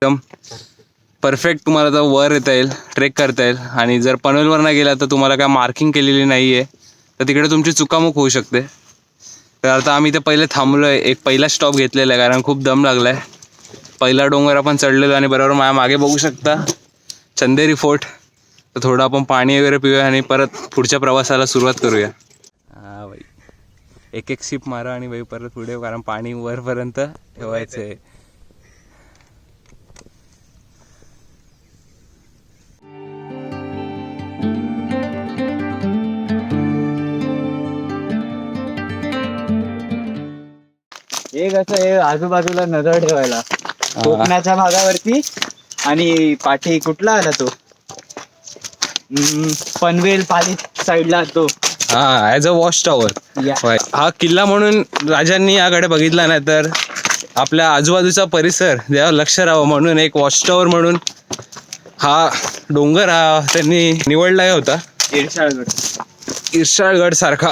एकदम परफेक्ट तुम्हाला तर वर येता येईल, ट्रेक करता येईल. आणि जर पनवेलवर नाही गेला तर तुम्हाला काय मार्किंग केलेली नाही आहे तर तिकडे तुमची चुकामुक होऊ शकते. तर आता आम्ही ते पहिले थांबलो आहे, एक पहिला स्टॉप घेतलेला आहे कारण खूप दम लागला आहे. पहिला डोंगर आपण चढलेलो आणि बरोबर माझ्या मागे बघू शकता चंदेरी फोर्ट. तर थोडं आपण पाणी वगैरे पिऊया आणि परत पुढच्या प्रवासाला सुरुवात करूया. हा बाई, एक एक सिप मारा आणि बाई परत पुढे, कारण पाणी वरपर्यंत ठेवायचं आहे. हे कसं आहे, आजूबाजूला नजर ठेवायला कोकणाच्या भागावरती. आणि पाठी कुठला आला तो, पनवेल पाली साईडला तो. हा, ॲज अ वॉच टॉवर. हा किल्ला म्हणून राजांनी याकडे बघितला नाही तर आपल्या आजूबाजूचा परिसर जेव्हा लक्ष राहावं म्हणून एक वॉच टॉवर म्हणून हा डोंगर हा त्यांनी निवडला होता. इर्शाळगड सारखा.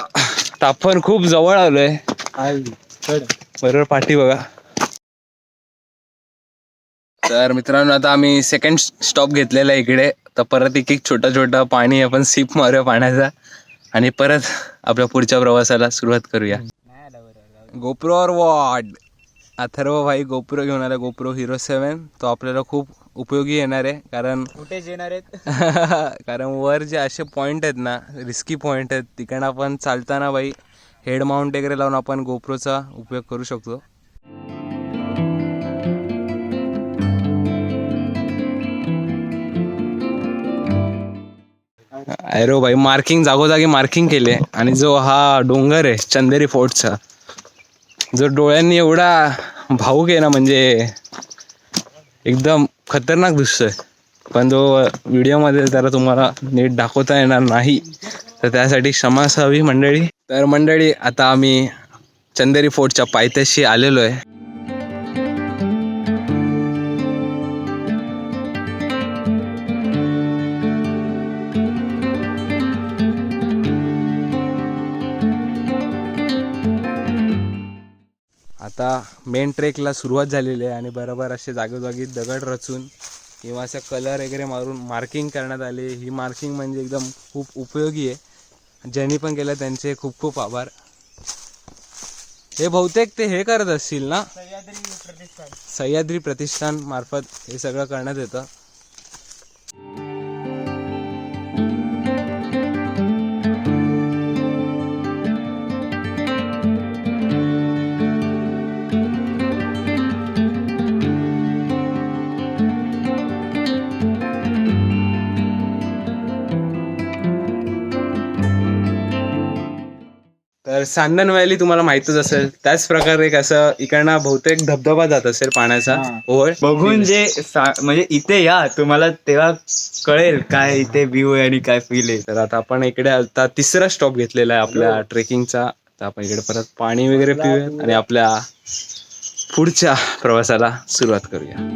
तर आपण खूप जवळ आलोय. बरोबर पाठी बघा. तर मित्रांनो, आता आम्ही सेकंड स्टॉप घेतलेला आहे इकडे. तर परत एक एक छोटा छोटा पाणी आपण सिप मारूया पाण्याचा आणि परत आपल्या पुढच्या प्रवासाला सुरुवात करूया. गोप्रोवर वॉड अथर्व भाई गोप्रो घेऊन आला, गोप्रो हिरो 7. तो आपल्याला खूप उपयोगी येणार आहे कारण कुठेच येणार आहेत. कारण वर जे असे पॉईंट आहेत ना, रिस्की पॉईंट आहेत, तिकडनं आपण चालताना बाई हेड माउंट वगैरे लावून आपण गोप्रोचा उपयोग करू शकतो. अरे भाई, मार्किंग जागोजागी मार्किंग केले. आणि जो हा डोंगर आहे चंदेरी फोर्टचा, जो डोळ्यांनी एवढा भाऊक आहे ना, म्हणजे एकदम खतरनाक दिसतोय. पण जो व्हिडिओमध्ये त्याला तुम्हाला नीट दाखवता येणार नाही, तर त्यासाठी क्षमा असावी मंडळी. तर मंडळी, आता आम्ही चंदेरी फोर्टच्या पायथ्याशी आलेलो आहे. आता मेन ट्रेकला सुरुवात झालेली आहे आणि बरोबर असे जागोजागी दगड रचून किंवा असं कलर वगैरे मारून मार्किंग करण्यात आले. ही मार्किंग म्हणजे एकदम खूप उपयोगी आहे. ज्यांनी पण केलं त्यांचे खूप खूप आभार. हे बहुतेक ते हे करत असतील ना, सह्याद्री प्रतिष्ठान मार्फत हे सगळं करण्यात येतं. तर सांदन व्हॅली तुम्हाला माहितच असेल, त्याच प्रकारे एक असं इकडनं बहुतेक धबधबा जात असेल पाण्याचा. ओव्हर बघून जे म्हणजे इथे या तुम्हाला तेव्हा कळेल काय इथे व्ह्यू आहे आणि काय फील आहे. तर आता आपण इकडे आता तिसरा स्टॉप घेतलेला आहे आपल्या ट्रेकिंगचा. तर आपण इकडे परत पाणी वगैरे पिऊया आणि आपल्या पुढच्या प्रवासाला सुरुवात करूया.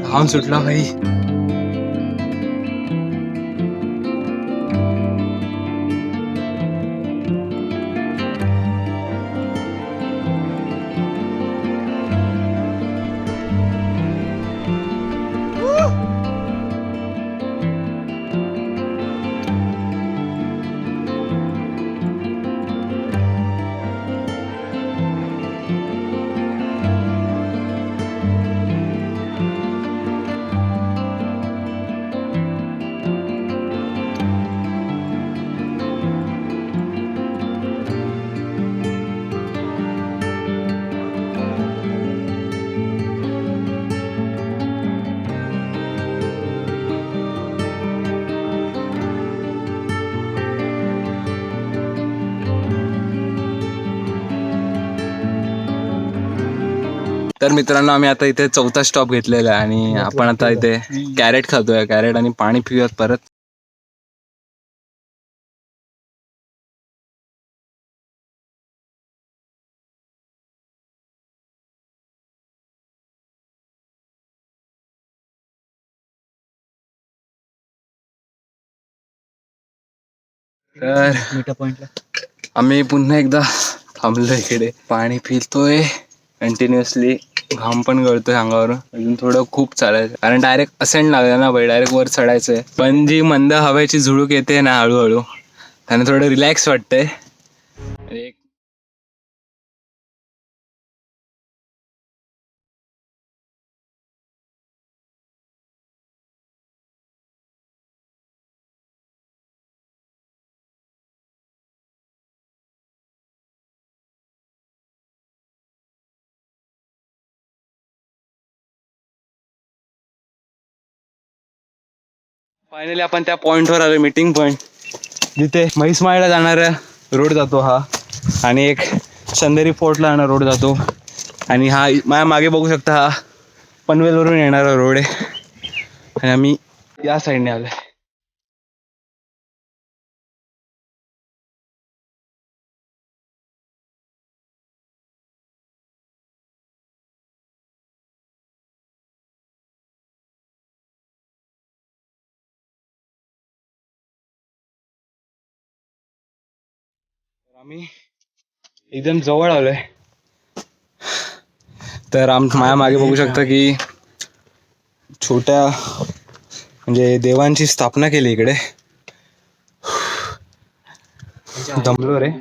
घाम सुटला भाई. तर मित्रांनो, आम्ही आता इथे चौथा स्टॉप घेतलेला आहे आणि आपण आता इथे कॅरेट खातोय. कॅरेट आणि पाणी पिऊयात परत. तर मीटर पॉइंटला आम्ही पुन्हा एकदा थांबलो इकडे, पाणी पितोय कंटिन्युअसली, घाम पण गळतोय अंगावरून. अजून थोडं खूप चालायचं कारण डायरेक्ट असेंड लागलं ना बाई, डायरेक्ट वर चढायचंय. पण जी मंद हवेची झुळूक येते ना हळूहळू, त्याने थोडं रिलॅक्स वाटतंय. एक फायनली आपण त्या पॉइंटवर आलो, मीटिंग पॉइंट, जिथे म्हैसमाळला जाणारा रोड जातो हा, आणि एक चंदेरी फोर्टला जाणारा रोड जातो. आणि हा माझ्या मागे बघू शकता, हा पनवेलवरून येणारा रोड आहे. आणि आम्ही या साईडने आलोय. आम्ही एकदम जवळ आलोय. तर माझ्या मागे बघू शकता की छोट्या म्हणजे देवांची स्थापना केली इकडे. दमलो रे.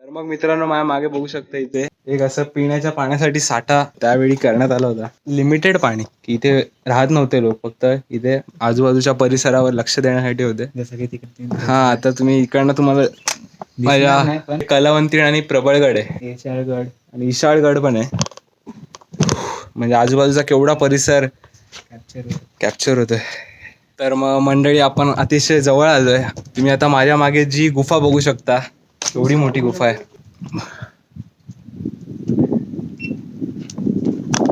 तर मग मित्रांनो, माझ्या मागे बघू शकता इथे एक असं पिण्याच्या पाण्यासाठी साठा त्यावेळी करण्यात आला होता. लिमिटेड पाणी, की इथे राहत नव्हते लोक, फक्त इथे आजूबाजूच्या परिसरावर लक्ष देण्यासाठी होते. जसं की तिकडे हा, आता तुम्ही इकडनं तुम्हाला माझ्या कलावंतीण आणि प्रबळगड आहे, विशाळगड आणि विशाळगड पण आहे. म्हणजे आजूबाजूचा केवढा परिसर कॅप्चर होतोय. तर मग मंडळी, आपण अतिशय जवळ आलोय. तुम्ही आता माझ्या मागे जी गुफा बघू शकता, एवढी मोठी गुफा आहे.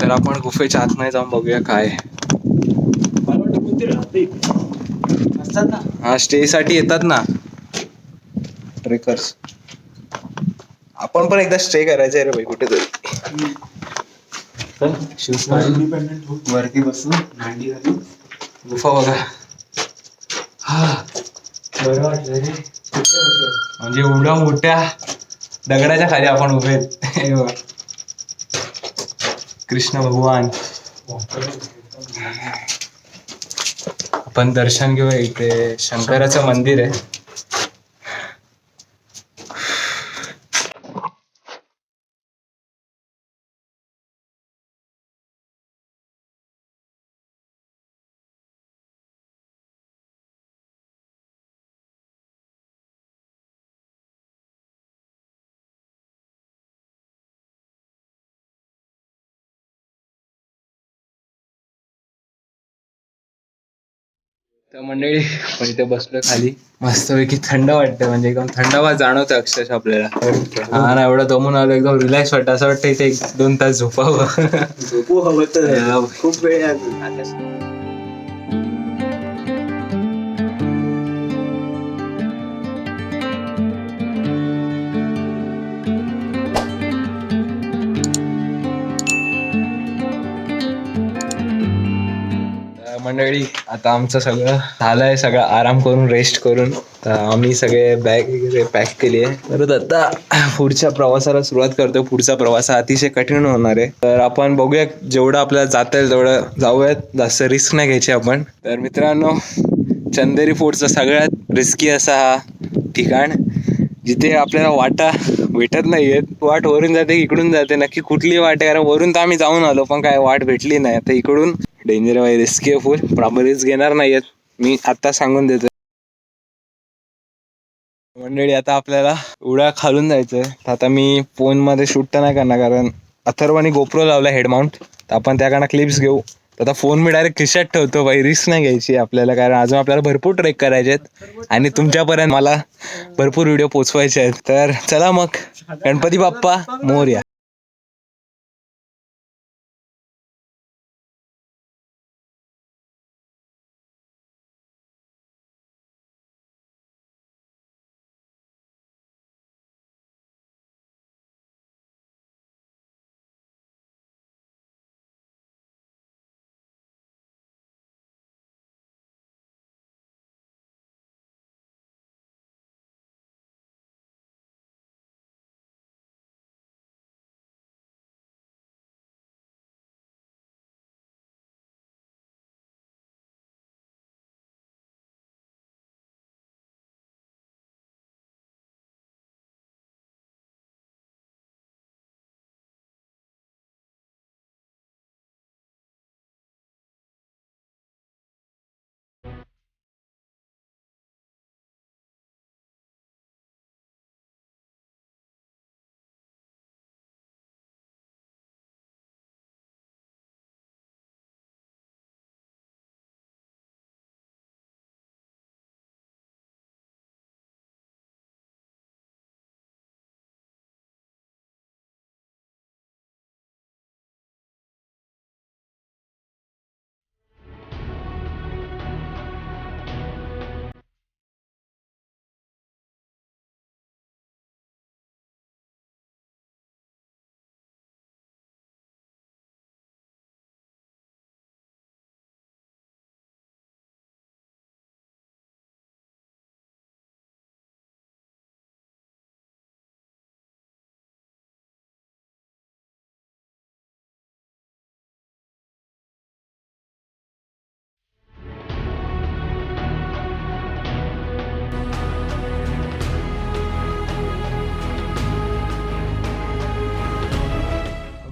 तर आपण गुफेच्या आतमध्ये जाऊन बघूया काय आहे. हा, स्टे साठी येतात ना ट्रेकर्स. आपण पण एकदा स्टे करायचं आहे रे भाई कुठेतरी. वरती बसून मांडी घालून गुफा बघा. हा, बरं वाटलं रे. म्हणजे एवढ्या मोठ्या दगडाच्या खाली आपण उभे आहेत. कृष्ण भगवान. आपण दर्शन घेऊया. इथे शंकराचं मंदिर आहे. तर मंडळी, पण इथे बसलोय खाली, मस्तपैकी थंड वाटतं, म्हणजे एकदम थंडावा जाणवतं अक्षरशः आपल्याला. हा ना, एवढं दमून आलो, एकदम रिलॅक्स वाटतं. असं वाटतं इथे 1-2 तास झोपावं. झोपू हवं तर खूप वेळ आहे. मंडळी, आता आमचं सगळं झालंय, सगळं आराम करून, रेस्ट करून, तर आम्ही सगळे बॅग वगैरे पॅक केली आहे. तर आता पुढच्या प्रवासाला सुरुवात करतो. पुढचा प्रवास अतिशय कठीण होणार आहे. तर आपण बघूया, जेवढं आपल्याला जाता येईल तेवढं जाऊयात, जास्त रिस्क नाही घ्यायची आपण. तर मित्रांनो, चंदेरी फोर्टचा सगळ्यात रिस्की असा हा ठिकाण, जिथे आपल्याला वाटा भेटत नाहीयेत. वाट वरून जाते, इकडून जाते, नक्की कुठली वाट आहे? कारण वरून तर आम्ही जाऊन आलो, पण काय वाट भेटली नाही. आता इकडून डेंजर आहे, रिस्की आहे फुल. प्रॉपर रिस्क घेणार नाहीयेत, मी आता सांगून देतो. मंडळी, आता आपल्याला उड्या खालून जायचंय. आता मी फोन मध्ये शूट तर नाही करणार, कारण अथर्वानी गोप्रो लावला हेड माउंट, तर आपण त्याकडनं क्लिप्स घेऊ तर आता फोन मी डायरेक्ट खिशात ठेवतो बाई, रिस्क नाही घ्यायची आपल्याला, कारण अजून आपल्याला भरपूर ट्रेक करायचे आहेत आणि तुमच्यापर्यंत मला भरपूर व्हिडिओ पोचवायचे आहेत. तर चला मग, गणपती बाप्पा मोरया.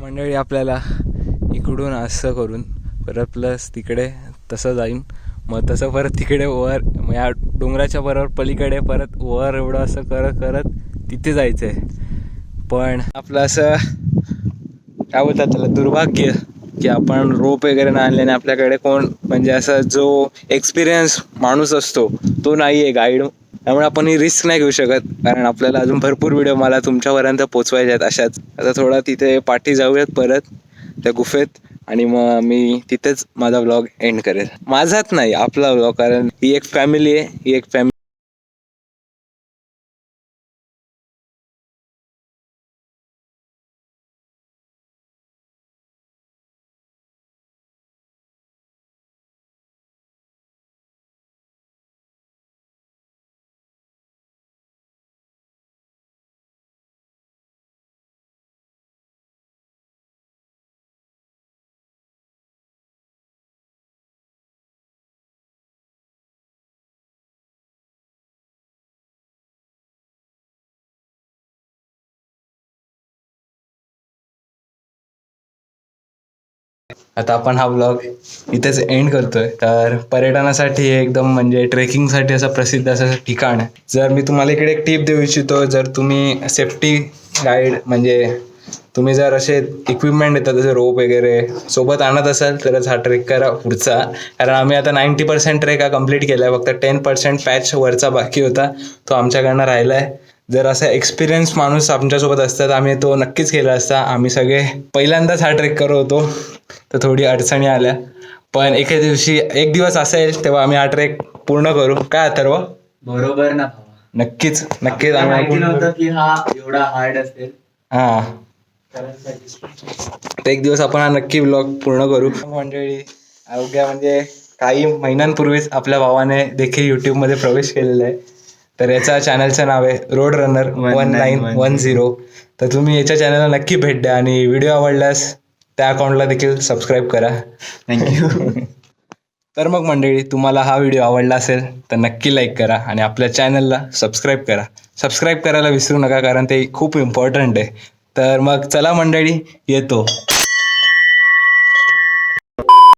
मंडळी आपल्याला इकडून असं करून परत प्लस तिकडे तसं जाईन, मग तसं परत तिकडे वर, मग या डोंगराच्या बरोबर पलीकडे परत वर एवढं असं करत करत तिथे जायचं आहे. पण आपलं असं काय बोलतात त्याला, दुर्भाग्य की आपण रोप वगैरे नाही आणल्याने आपल्याकडे कोण म्हणजे असं जो एक्सपिरियन्स माणूस असतो तो नाही आहे गाईड, त्यामुळे आपण ही रिस्क नाही घेऊ शकत, कारण आपल्याला अजून भरपूर व्हिडिओ मला तुमच्यापर्यंत पोचवायचे आहेत अशाच. आता थोडा तिथे पाठी जाऊयात परत त्या गुफेत, आणि मग मी तिथेच माझा व्लॉग एंड करेल. माझाच नाही, आपला व्लॉग, कारण ही एक फॅमिली आहे, ही एक फॅमिली. आता आपण हा ब्लॉग इथेच एंड करतोय. तर पर्यटनासाठी हे एकदम म्हणजे ट्रेकिंगसाठी असं प्रसिद्ध असं ठिकाण आहे. जर मी तुम्हाला इकडे एक टिप देऊ इच्छितो, जर तुम्ही सेफ्टी गाईड म्हणजे तुम्ही जर असे इक्विपमेंट येतात जसे रोप वगैरे सोबत आणत असाल तरच हा ट्रेक करा पुढचा, कारण आम्ही आता 90% ट्रेक हा कम्प्लीट केला आहे, फक्त 10% पॅच वरचा बाकी होता, तो आमच्याकडनं राहिला आहे. जर असा एक्सपिरियन्स माणूस आमच्यासोबत असतात आम्ही तो नक्कीच केला असता. आम्ही सगळे पहिल्यांदाच हा ट्रेक करत होतो, तर थोडी अडचणी आल्या, पण एके दिवशी एक दिवस असेल तेव्हा आम्ही हा ट्रेक पूर्ण करू. काय अथर्व? बरोबर ना. नक्कीच नक्कीच. माहिती नव्हतं की हा एवढा हार्ड असेल. हा, तर एक दिवस आपण हा नक्की ब्लॉग पूर्ण करू. मंडळी, अवघ्या म्हणजे काही महिन्यांपूर्वीच आपल्या भावाने देखील यूट्यूबमध्ये प्रवेश केलेला आहे. तर याचा चॅनलचं नाव आहे रोड रनर 1910. तर तुम्ही याच्या चॅनलला नक्की भेट द्या आणि व्हिडिओ आवडल्यास त्या अकाउंटला देखील सबस्क्राईब करा. थँक्यू. तर मग मंडळी, तुम्हाला हा व्हिडिओ आवडला असेल तर नक्की लाईक करा आणि आपल्या चॅनलला सबस्क्राईब करा. सबस्क्राईब करायला विसरू नका, कारण ते खूप इम्पॉर्टंट आहे. तर मग चला मंडळी, येतो.